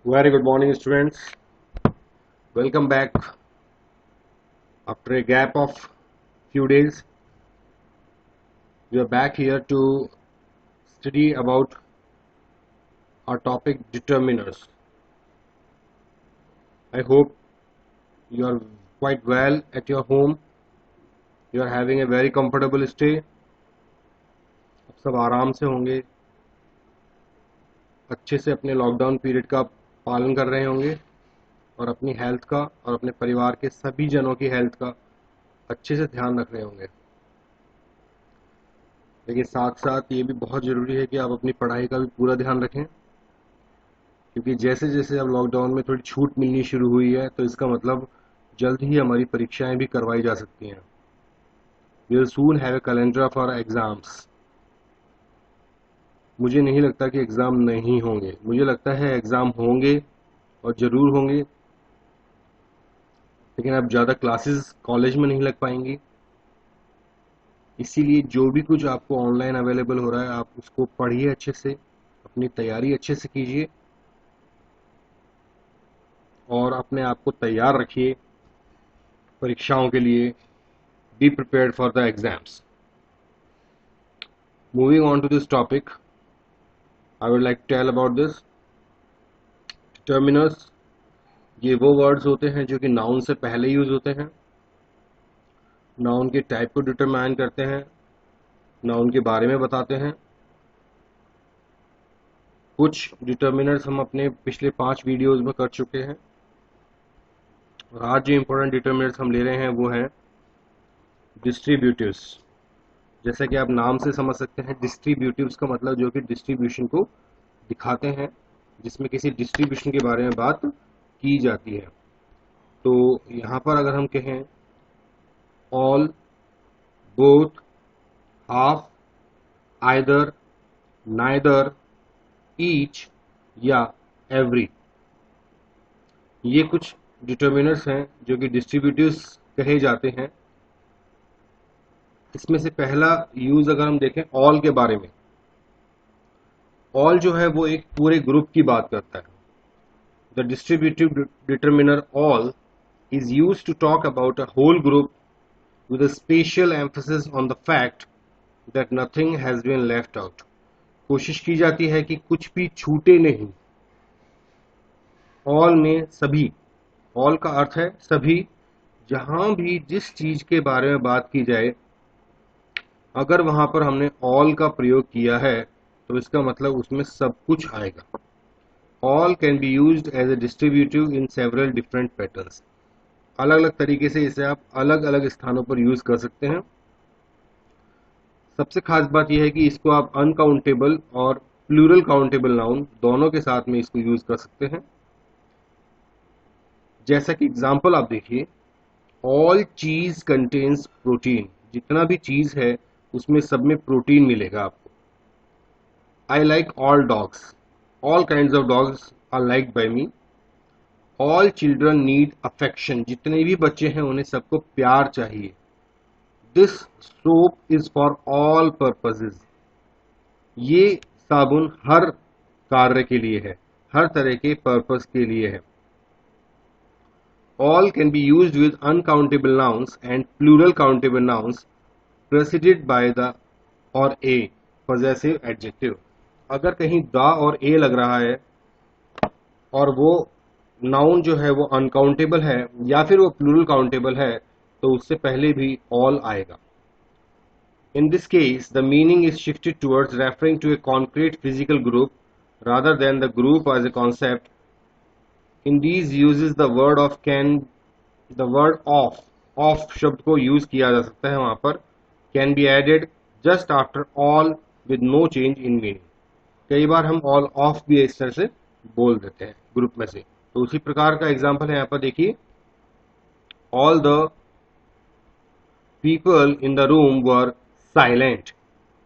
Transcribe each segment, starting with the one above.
Very good morning, students. Welcome back after a gap of few days. We are back here to study about our topic determiners. I hope you are quite well at your home. You are having a very comfortable stay. आप सब आराम से होंगे, अच्छे से अपने lockdown period का पालन कर रहे होंगे और अपनी हेल्थ का और अपने परिवार के सभी जनों की हेल्थ का अच्छे से ध्यान रख रहे होंगे। लेकिन साथ साथ ये भी बहुत ज़रूरी है कि आप अपनी पढ़ाई का भी पूरा ध्यान रखें, क्योंकि जैसे जैसे अब लॉकडाउन में थोड़ी छूट मिलनी शुरू हुई है तो इसका मतलब जल्द ही हमारी परीक्षाएं भी करवाई जा सकती हैं। We will soon have a calendar of our exams. मुझे नहीं लगता कि एग्ज़ाम नहीं होंगे, मुझे लगता है एग्ज़ाम होंगे और ज़रूर होंगे, लेकिन अब ज़्यादा क्लासेस कॉलेज में नहीं लग पाएंगी। इसीलिए जो भी कुछ आपको ऑनलाइन अवेलेबल हो रहा है आप उसको पढ़िए अच्छे से, अपनी तैयारी अच्छे से कीजिए और अपने आप को तैयार रखिए परीक्षाओं के लिए। Be prepared for the exams. Moving on to this topic, I would like tell about this determiners. ये वो वर्ड्स होते हैं जो कि नाउन से पहले यूज होते हैं, नाउन के टाइप को डिटरमाइन करते हैं, नाउन के बारे में बताते हैं। कुछ डिटर्मिनर्स हम अपने पिछले 5 वीडियोस में कर चुके हैं और आज जो इम्पोर्टेंट डिटर्मिनर्स हम ले रहे हैं वो हैं डिस्ट्रीब्यूटिव्स। जैसा कि आप नाम से समझ सकते हैं, डिस्ट्रीब्यूटिव्स का मतलब जो कि डिस्ट्रीब्यूशन को दिखाते हैं, जिसमें किसी डिस्ट्रीब्यूशन के बारे में बात की जाती है। तो यहाँ पर अगर हम कहें all, both, half, either, neither, each या एवरी, ये कुछ डिटर्मिनर्स हैं जो कि डिस्ट्रीब्यूटिव्स कहे जाते हैं। इसमें से पहला यूज अगर हम देखें ऑल के बारे में, ऑल जो है वो एक पूरे ग्रुप की बात करता है। The distributive determiner all is used to talk about a whole group with a special emphasis on the fact that nothing has been left out. कोशिश की जाती है कि कुछ भी छूटे नहीं। ऑल में सभी, ऑल का अर्थ है सभी। जहां भी जिस चीज के बारे में बात की जाए, अगर वहां पर हमने ऑल का प्रयोग किया है तो इसका मतलब उसमें सब कुछ आएगा। All can be used as a distributive in several different patterns. अलग अलग तरीके से इसे आप अलग अलग स्थानों पर यूज कर सकते हैं। सबसे खास बात यह है कि इसको आप अनकाउंटेबल और प्लूरल काउंटेबल नाउन दोनों के साथ में इसको यूज कर सकते हैं। जैसा कि एग्जांपल आप देखिए, ऑल चीज कंटेन्स प्रोटीन। जितना भी चीज है उसमें सब में प्रोटीन मिलेगा आपको। I like all dogs. All kinds of dogs are liked by me. All children need affection. जितने भी बच्चे हैं उन्हें सबको प्यार चाहिए। This soap is for all purposes. ये साबुन हर कार्य के लिए है, हर तरह के पर्पस के लिए है। All can be used with uncountable nouns and plural countable nouns preceded by the और ए पॉजेसिव एडजेक्टिव। अगर कहीं द और ए लग रहा है और वो नाउन जो है वो अनकाउंटेबल है या फिर वो प्लूरल काउंटेबल है तो उससे पहले भी ऑल आएगा। In this case, the meaning is shifted towards referring to a concrete physical group rather than the group as a concept. In these uses, the word of शब्द को यूज किया जा सकता है। वहां पर can be added just after all with no change in meaning. कई बार हम all of भी इस तरह से बोल देते हैं ग्रुप में से। तो उसी प्रकार का एग्जाम्पल है यहाँ पर देखिए, all the people in the room were silent.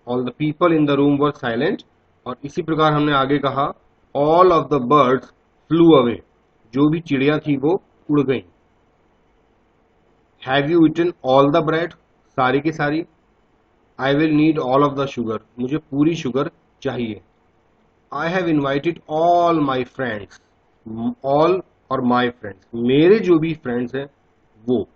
All the people in the room were silent. और इसी प्रकार हमने आगे कहा all of the birds flew away. जो भी चिड़िया थी वो उड़ गई। Have you eaten all the bread. सारी की सारी। I will need all of the sugar. मुझे पूरी शुगर चाहिए। I have invited all my friends. All और माई फ्रेंड्स, मेरे जो भी फ्रेंड्स हैं वो।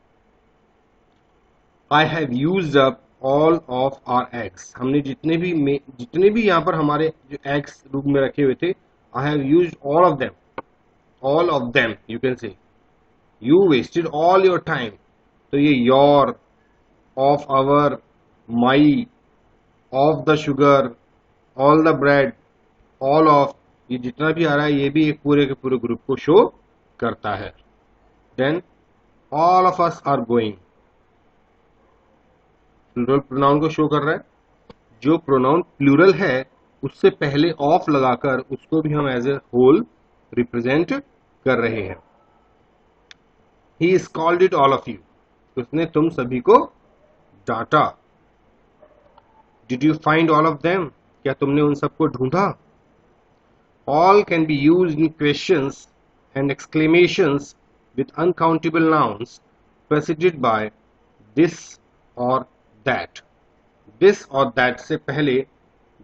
I have used up all of our eggs, हमने जितने भी यहाँ पर हमारे जो एग्स रूम में रखे हुए थे, I have used all of them you can say. You wasted all your time, तो ये your, of our, my, of the sugar, all the bread, all of, ये जितना भी आ रहा है ये भी एक पूरे के पूरे ग्रुप को शो करता है। Then all of us are going, plural pronoun को शो कर रहा है। जो प्रोनाउन प्लूरल है उससे पहले ऑफ लगाकर उसको भी हम एज ए होल रिप्रेजेंट कर रहे हैं। He is called it all of you, उसने तुम सभी को डांटा। Did you find all of them, क्या तुमने उन सबको ढूंढा। All can be used in questions and exclamations with uncountable nouns preceded by this or that। this और that से पहले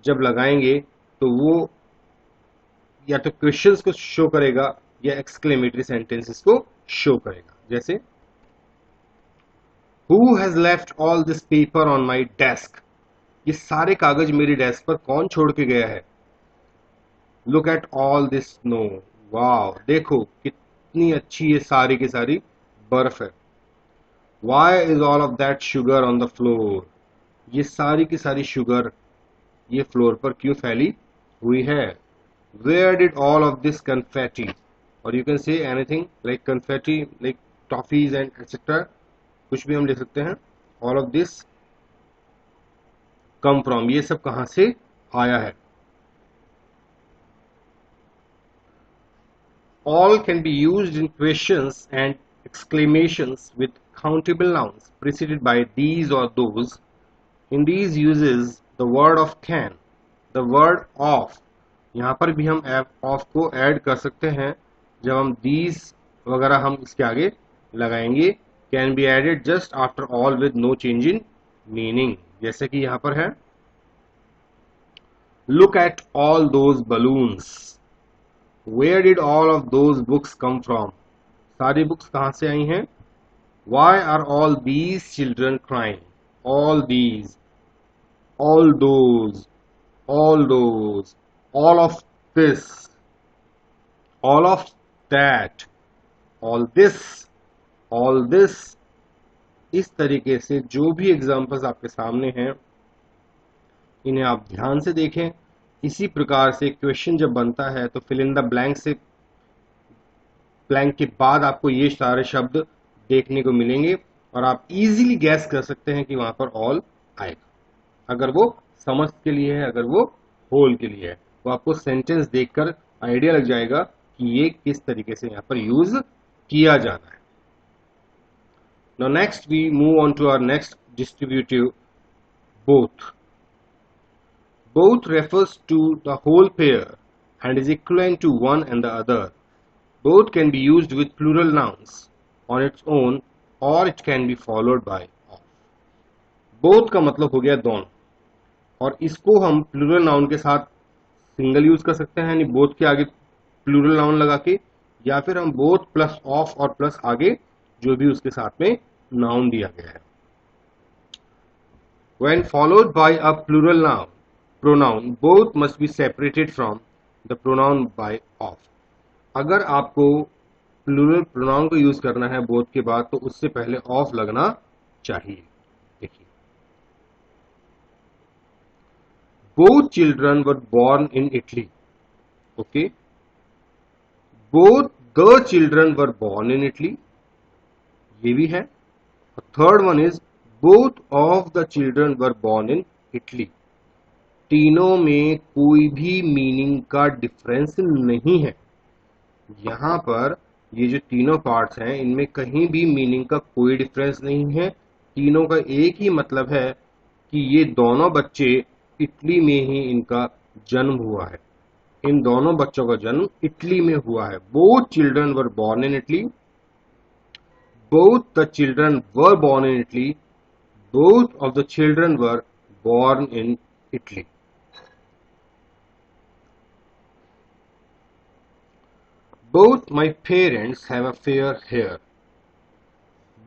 जब लगाएंगे तो वो या तो क्वेश्चंस को शो करेगा या एक्सक्लेमेटरी सेंटेंसेस को शो करेगा। जैसे Who has left all this paper on my desk, ये सारे कागज मेरी डेस्क पर कौन छोड़ के गया है। Look at all this snow, वाह देखो कितनी अच्छी ये सारी की सारी बर्फ है। Why is all of that sugar on the floor, ये सारी की सारी शुगर ये फ्लोर पर क्यों फैली हुई है। Where did all of this confetti, or you can say anything like confetti like toffees and etc, कुछ भी हम ले सकते हैं। all of this come from, ये सब कहां से आया है। All can be used in questions and exclamations with countable nouns preceded by these or those। In these uses the word of can, the word of, यहाँ पर भी हम of को ऐड कर सकते हैं जब हम these वगैरह हम इसके आगे लगाएंगे। Can be added just after all with no change in meaning, जैसे कि यहाँ पर है look at all those balloons, where did all of those books come from, सारी बुक्स कहां से आई हैं। Why are all these children crying, all these, all those, all those, all of this, all of that, all this। इस तरीके से जो भी एग्जाम्पल्स आपके सामने हैं इन्हें आप ध्यान से देखें। इसी प्रकार से क्वेश्चन जब बनता है तो फिल इन द ब्लैंक से, ब्लैंक के बाद आपको ये सारे शब्द देखने को मिलेंगे और आप इजीली गैस कर सकते हैं कि वहां पर ऑल आएगा। अगर वो समस्त के लिए है, अगर वो होल के लिए है, तो आपको सेंटेंस देखकर आइडिया लग जाएगा कि ये किस तरीके से यहाँ पर यूज किया जाना है। Now next we move on to our next distributive, both। Both refers to the whole pair and is equivalent to one and the other। Both can be used with plural nouns on its own or it can be followed by of। Both का मतलब हो गया दोनों, और इसको हम plural noun के साथ सिंगल यूज कर सकते हैं, यानी बोथ के आगे प्लूरल नाउन लगा के, या फिर हम बोथ प्लस ऑफ और प्लस आगे जो भी उसके साथ में नाउन दिया गया है। When followed by a plural noun pronoun, both must be separated from the pronoun by of। अगर आपको प्लूरल प्रोनाउन को यूज करना है बोथ के बाद तो उससे पहले ऑफ लगना चाहिए। देखिए, both children were born in Italy। okay, both the children were born in Italy, ये भी है। Third one is both of the children were born in Italy। तीनों में कोई भी मीनिंग का डिफरेंस नहीं है। यहां पर ये जो तीनों पार्ट्स हैं इनमें कहीं भी मीनिंग का कोई डिफरेंस नहीं है। तीनों का एक ही मतलब है कि ये दोनों बच्चे इटली में ही इनका जन्म हुआ है। इन दोनों बच्चों का जन्म इटली में हुआ है। Both children were born in Italy, both the children were born in Italy, both of the children were born in Italy। both my parents have a fair hair,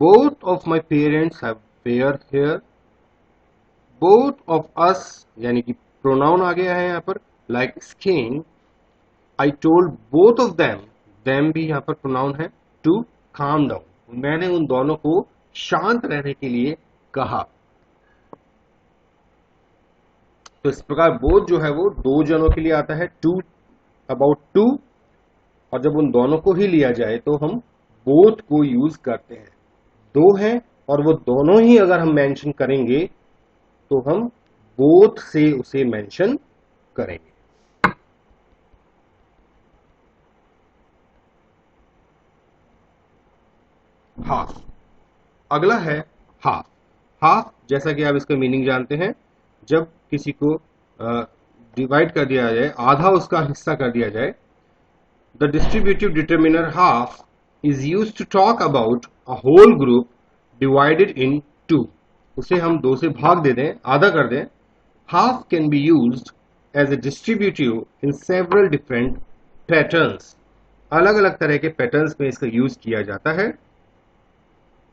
both of my parents have fair hair, both of us यानी कि pronoun आ गया है यहाँ पर, like skiing, I told both of them भी यहाँ पर pronoun है, to calm down, मैंने उन दोनों को शांत रहने के लिए कहा। तो इस प्रकार बोथ जो है वो दो जनों के लिए आता है, टू, अबाउट टू, और जब उन दोनों को ही लिया जाए तो हम बोथ को यूज करते हैं। दो हैं और वो दोनों ही अगर हम मेंशन करेंगे तो हम बोथ से उसे मेंशन करेंगे। हाफ, अगला है हाफ। हाफ जैसा कि आप इसका मीनिंग जानते हैं, जब किसी को डिवाइड कर दिया जाए, आधा उसका हिस्सा कर दिया जाए। The distributive determiner half is used to talk about a whole group divided in two. उसे हम दो से भाग दे दें, आधा कर दें। Half can be used as a distributive in several different patterns. अलग अलग तरह के पैटर्न्स में इसका यूज किया जाता है।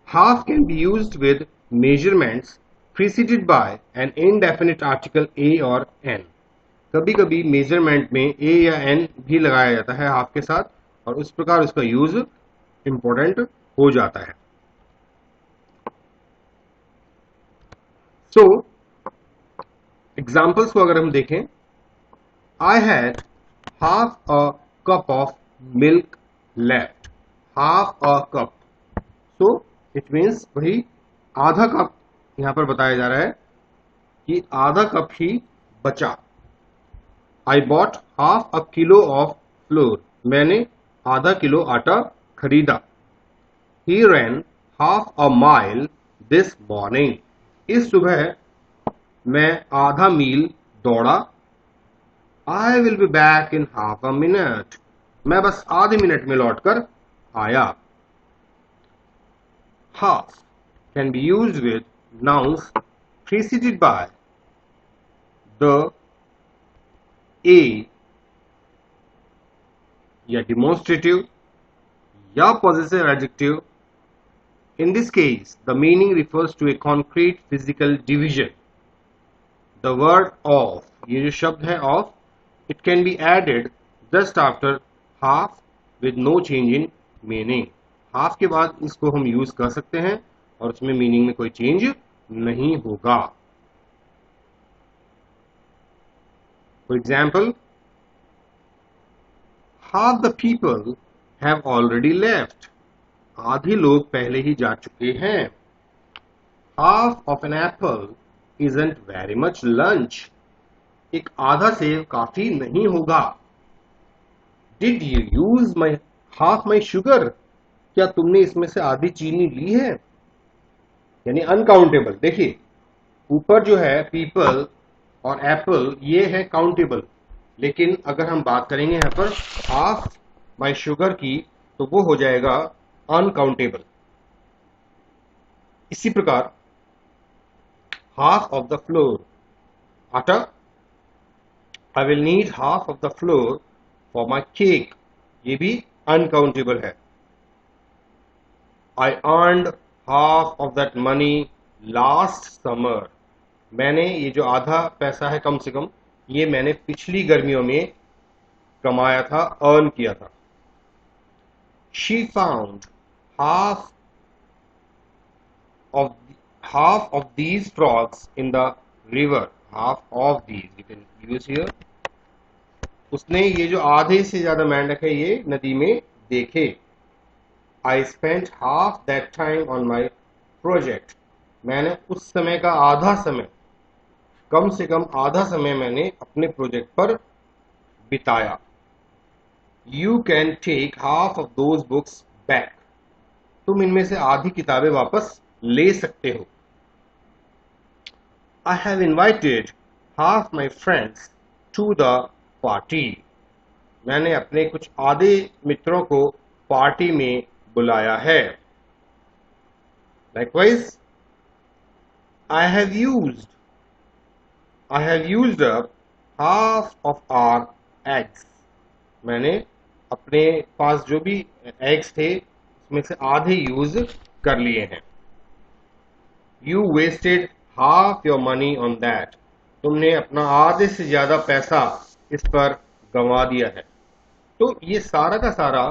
Half can be used with measurements preceded by an indefinite article a or n. कभी कभी मेजरमेंट में a या n भी लगाया जाता है हाफ के साथ, और उस प्रकार उसका यूज इंपॉर्टेंट हो जाता है। सो एग्जाम्पल्स को अगर हम देखें, I had half a cup of milk left, half a cup, so it means वही आधा कप यहां पर बताया जा रहा है कि आधा कप ही बचा। I bought half a kilo of flour, मैंने आधा किलो आटा खरीदा। He ran half a mile this morning, इस सुबह मैं आधा मील दौड़ा। I will be back in half a minute, मैं बस आधे मिनट में लौटकर आया। Half can be used with nouns preceded by the a या demonstrative या possessive adjective. In this case, the meaning refers to a concrete physical division. The word of, ये जो शब्द है of, it can be added just after half with no change in meaning. Half के बाद इसको हम use कर सकते हैं और उसमें मीनिंग में कोई चेंज नहीं होगा। For example, half the people have already left, आधे लोग पहले ही जा चुके हैं। Half of an apple isn't very much lunch, एक आधा सेब काफी नहीं होगा। Did you use my half my sugar, क्या तुमने इसमें से आधी चीनी ली है, यानी अनकाउंटेबल। देखिए ऊपर जो है पीपल और एप्पल ये है काउंटेबल, लेकिन अगर हम बात करेंगे यहां पर हाफ माई शुगर की तो वो हो जाएगा अनकाउंटेबल। इसी प्रकार हाफ ऑफ द फ्लोर, आटा, आई will need half of the floor for my cake, ये भी अनकाउंटेबल है। I earned half of that money last summer, मैंने ये जो आधा पैसा है कम से कम ये मैंने पिछली गर्मियों में कमाया था, अर्न किया था। She found half of these frogs in the river, half of these you can use here. उसने ये जो आधे से ज्यादा मेंढक है ये नदी में देखे। I spent half that time on my project, मैंने उस समय का आधा समय, कम से कम आधा समय मैंने अपने प्रोजेक्ट पर बिताया। You can take half of those books back, तुम इनमें से आधी किताबें वापस ले सकते हो। I have invited half my friends to the party, मैंने अपने कुछ आधे मित्रों को पार्टी में बुलाया है। Likewise, I have used up half of our eggs, मैंने अपने पास जो भी एग्स थे उसमें से आधे यूज कर लिए हैं। You wasted half your money on that, तुमने अपना आधे से ज्यादा पैसा इस पर गंवा दिया है। तो ये सारा का सारा,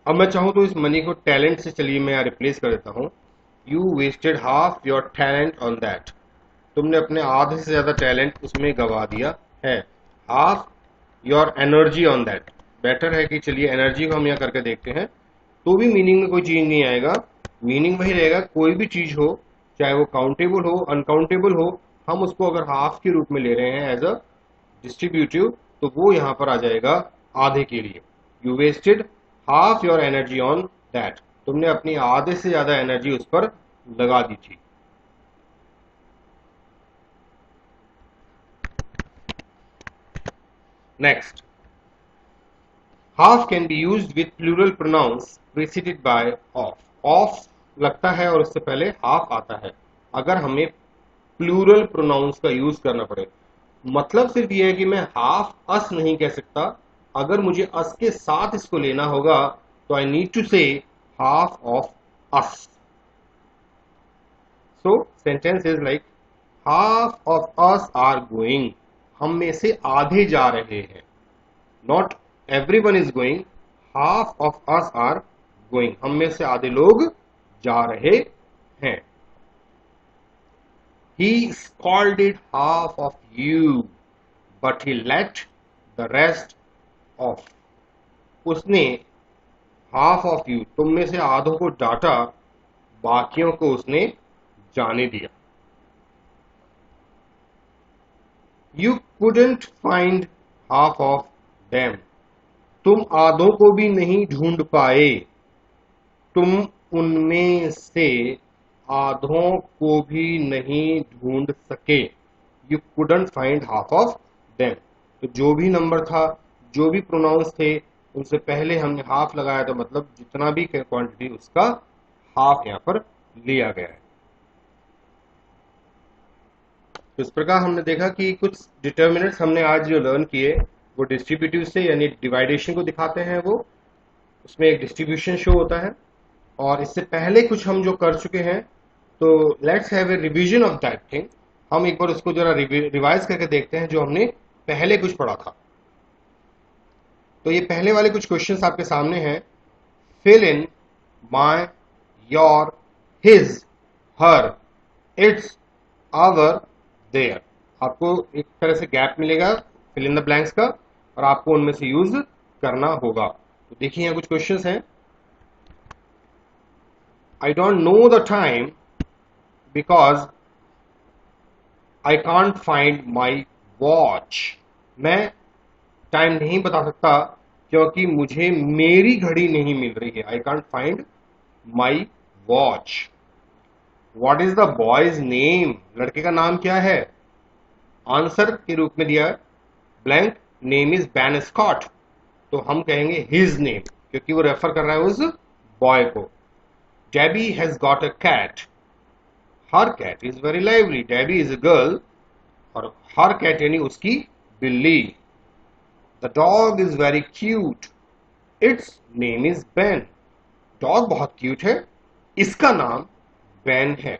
अब मैं चाहूं तो इस मनी को टैलेंट से चलिए मैं रिप्लेस कर देता हूं। You wasted half your talent on that, तुमने अपने आधे से ज्यादा टैलेंट उसमें गवा दिया है। Half your energy on that, better है कि चलिए एनर्जी को हम यहाँ करके देखते हैं, तो भी मीनिंग में कोई चेंज नहीं आएगा। मीनिंग वही रहेगा, कोई भी चीज हो चाहे वो काउंटेबल हो अनकाउंटेबल हो, हम उसको अगर हाफ के रूप में ले रहे हैं एज अ डिस्ट्रीब्यूटिव, तो वो यहां पर आ जाएगा आधे के लिए। You wasted half your energy on that, तुमने अपनी आधे से ज्यादा एनर्जी उस पर लगा दी थी। Next, half can be used with plural pronouns preceded by of. Of लगता है और उससे पहले हाफ आता है अगर हमें प्लूरल प्रोनाउंस का यूज करना पड़े। मतलब सिर्फ ये है कि मैं हाफ अस नहीं कह सकता, अगर मुझे अस के साथ इसको लेना होगा तो I need to say half of us. So sentence is like half of us are going, हम में से आधे जा रहे हैं। Not everyone is going, half of us are going, हम में से आधे लोग जा रहे हैं। He scalded half of you, but he let the rest off. उसने half of you, तुम में से आधों को डांटा, बाकियों को उसने जाने दिया। You couldn't find half of them, तुम आधों को भी नहीं ढूंढ पाए, तुम उनमें से आधों को भी नहीं ढूंढ सके। You couldn't find half of them, तो जो भी नंबर था, जो भी प्रोनाउंस थे, उनसे पहले हमने हाफ लगाया, तो मतलब जितना भी क्वांटिटी उसका हाफ यहां पर लिया गया है। तो इस प्रकार हमने देखा कि कुछ डिटर्मिनेंट्स हमने आज जो लर्न किए वो डिस्ट्रीब्यूटिव से यानी डिवाइडेशन को दिखाते हैं, वो उसमें एक डिस्ट्रीब्यूशन शो होता है। और इससे पहले कुछ हम जो कर चुके हैं, तो let's have a revision of that thing. हम एक बार उसको जरा रिवाइज करके देखते हैं जो हमने पहले कुछ पढ़ा था। तो ये पहले वाले कुछ क्वेश्चंस आपके सामने हैं। Fill in my, your, his, her, its, our, their. आपको एक तरह से गैप मिलेगा फिल इन द ब्लैंक्स का, और आपको उनमें से यूज करना होगा। तो देखिए यहाँ कुछ क्वेश्चंस हैं। I don't know the time because I can't find my watch. मैं टाइम नहीं बता सकता क्योंकि मुझे मेरी घड़ी नहीं मिल रही है। I can't find my watch. What is the boy's name? लड़के का नाम क्या है? आंसर के रूप में दिया blank, name is Ben Scott, तो हम कहेंगे हिज नेम क्योंकि वो रेफर कर रहा है उस बॉय को। Debbie has got a cat. Her cat is very lively. Debbie is a girl और her cat यानी उसकी बिल्ली। The dog is very cute. Its name is Ben. Dog बहुत क्यूट है, इसका नाम Ben है।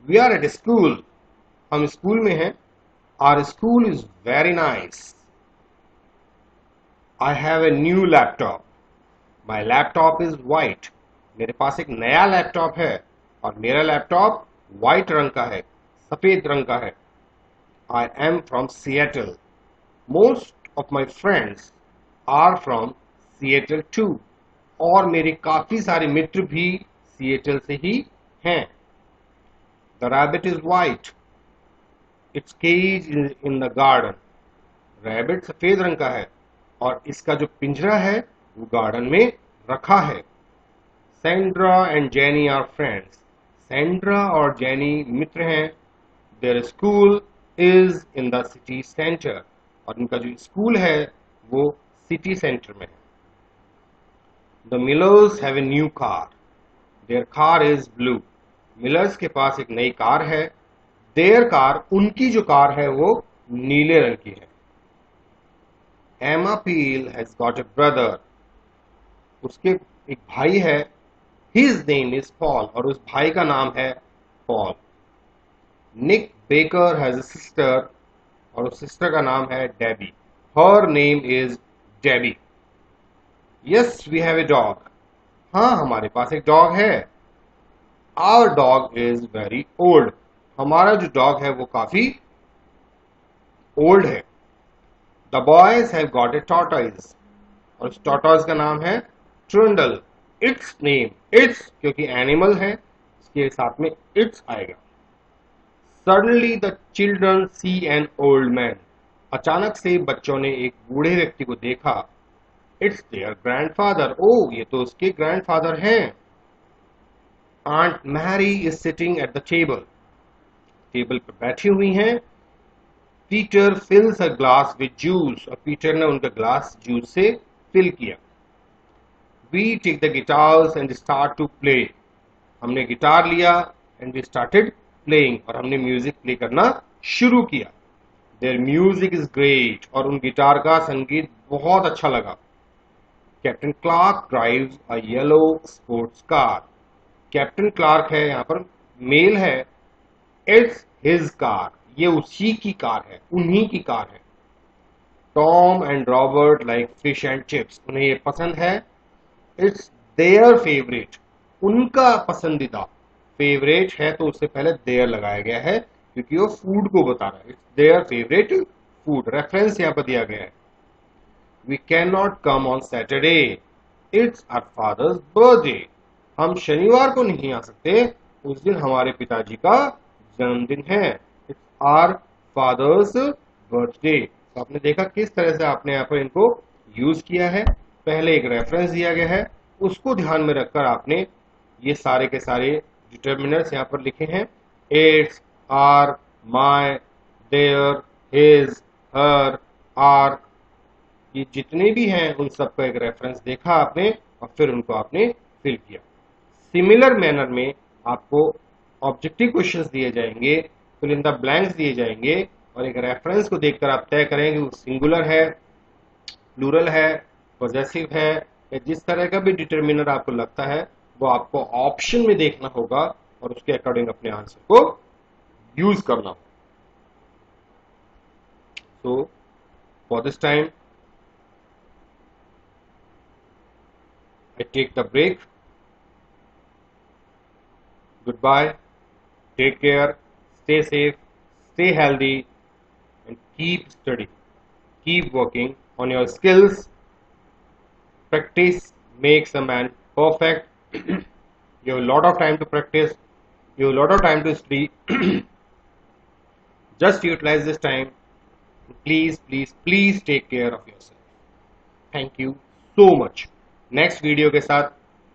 We are at a school. हम स्कूल में हैं। Our school is very nice. I have a new laptop. My laptop is white. मेरे पास एक नया लैपटॉप है और मेरा लैपटॉप व्हाइट रंग का है, सफेद रंग का है। I am from Seattle. Most of my friends are from Seattle too, और मेरे काफी सारे मित्र भी सिएटल से ही हैं। The rabbit is white, its cage in the garden. Rabbit सफेद रंग का है और इसका जो पिंजरा है वो गार्डन में रखा है। Sandra and Jenny are friends. Sandra और Jenny मित्र हैं। Their school is in the city center. और इनका जो स्कूल है वो सिटी सेंटर में है। The Millers have a new car. Their car is blue. Millers के पास एक नई कार है। Their car, उनकी जो कार है वो नीले रंग की है। Emma Peel has got a brother. उसके एक भाई है. His name is Paul. और उस भाई का नाम है Paul. Nick Baker has a sister. और उस सिस्टर का नाम है Debbie. Her name is Debbie. Yes, we have a dog. हाँ, हमारे पास एक डॉग है. Our dog is very old. हमारा जो डॉग है वो काफी ओल्ड है. The boys have got a tortoise. और उस tortoise का नाम है Trundle. Its name, its क्योंकि एनिमल है इसके साथ में its आएगा. Suddenly the children see an old man. अचानक से बच्चों ने एक बूढ़े व्यक्ति को देखा. It's their grandfather. Oh, ये तो उसके grandfather हैं. Aunt Mary is sitting at the table. Table पर बैठी हुई हैं. Peter fills a glass with juice. और पीटर ने उनका ग्लास जूस से फिल किया. We take the guitars and start to play. हमने गिटार लिया and we started playing. और हमने म्यूजिक प्ले करना शुरू किया. Their music is great. और उन गिटार का संगीत बहुत अच्छा लगा. Captain Clark drives a yellow sports car. Captain Clark है, यहाँ पर मेल है. It's his car. ये उसी की कार है, उन्हीं की कार है. Tom and Robert like fish and chips. उन्हें ये पसंद है. It's their favorite. उनका पसंदीदा. फेवरेट है तो उससे पहले their लगाया गया है क्योंकि वो फूड को बता रहा है. It's their favorite food. Reference यहाँ पर दिया गया है. We cannot come on Saturday. It's our father's birthday. हम शनिवार को नहीं आ सकते, उस दिन हमारे पिताजी का जन्मदिन है. It's our father's birthday. तो आपने देखा किस तरह से आपने यहाँ पर इनको यूज किया है. पहले एक रेफरेंस दिया गया है, उसको ध्यान में रखकर आपने ये सारे के सारे डिटर्मिनर्स यहाँ पर लिखे हैं. It's, our, my, their, his, her, our. ये जितने भी हैं उन सबका एक रेफरेंस देखा आपने और फिर उनको आपने फिल किया. सिमिलर मैनर में आपको ऑब्जेक्टिव क्वेश्चंस दिए जाएंगे, फिल इन द ब्लैंक्स दिए जाएंगे और एक रेफरेंस को देखकर आप तय करेंगे वो सिंगुलर है, प्लूरल है, पॉजेसिव है या जिस तरह का भी डिटर्मिनर आपको लगता है वो आपको ऑप्शन में देखना होगा और उसके अकॉर्डिंग अपने आंसर को यूज करना होगा. So for this time I take the break. Goodbye. Take care. Stay safe. Stay healthy. And keep studying. Keep working on your skills. Practice makes a man perfect. You have a lot of time to practice. You have a lot of time to study. Just utilize this time. Please, please, please take care of yourself. Thank you so much. Next video के साथ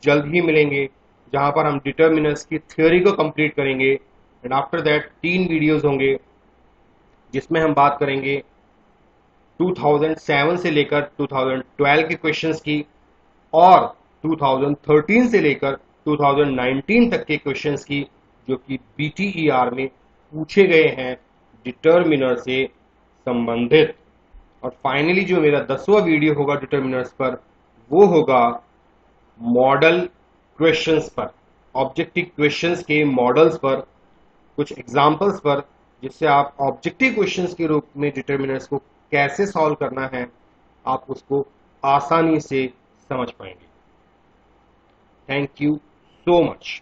जल्द ही मिलेंगे जहां पर हम determiners की theory को complete करेंगे. एंड आफ्टर दैट 3 वीडियोस होंगे जिसमें हम बात करेंगे 2007 से लेकर 2012 के क्वेश्चंस की और 2013 से लेकर 2019 तक के क्वेश्चंस की जो कि BTER में पूछे गए हैं डिटर्मिनर से संबंधित. और फाइनली जो मेरा 10वां वीडियो होगा डिटर्मिनर्स पर वो होगा मॉडल क्वेश्चंस पर, ऑब्जेक्टिव क्वेश्चंस के मॉडल्स पर, कुछ एग्जांपल्स पर जिससे आप ऑब्जेक्टिव क्वेश्चंस के रूप में डिटर्मिनर्स को कैसे सॉल्व करना है आप उसको आसानी से समझ पाएंगे. Thank you so much.